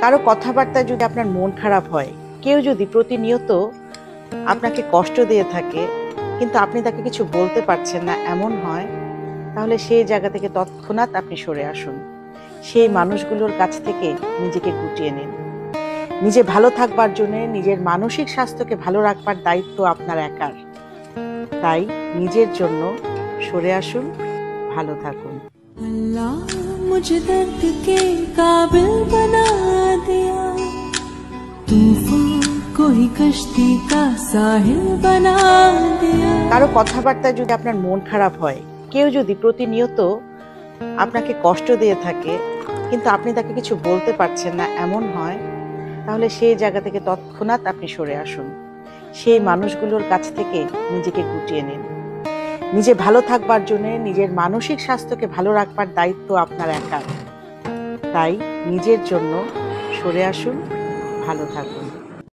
কারো কথাবার্তায় যদি আপনার মন খারাপ হয়, কেউ যদি প্রতিনিয়ত আপনাকে কষ্ট দিয়ে থাকে কিন্তু আপনি তাকে কিছু বলতে পারছেন না এমন হয়, তাহলে সেই জায়গা থেকে তৎক্ষণাৎ আপনি সরে আসুন। সেই মানুষগুলোর কাছ থেকে নিজেকে গুটিয়ে নিন। নিজে ভালো থাকবার জন্য নিজের মানসিক স্বাস্থ্যকে ভালো রাখবার দায়িত্ব আপনার একার। তাই নিজের জন্য সরে আসুন, ভালো থাকুন। अल्लाह मुझे दर्द के काबिल बना दिया, तूफान को ही कश्ती का साहिल बना दिया। কারো কথাবার্তায় যদি আপনার মন খারাপ হয়, কেউ যদি প্রতিনিয়ত আপনাকে কষ্ট দিয়ে থাকে কিন্তু আপনি তাকে কিছু বলতে পারছেন না এমন হয়, তাহলে সেই জায়গা থেকে তৎক্ষণাৎ আপনি সরে আসুন। সেই মানুষগুলোর কাছ থেকে নিজেকে গুটিয়ে নিন। নিজে ভালো থাকবার জন্য নিজের মানসিক স্বাস্থ্যকে ভালো রাখবার দায়িত্ব আপনার একার। তাই নিজের জন্য সরে আসুন, ভালো থাকুন।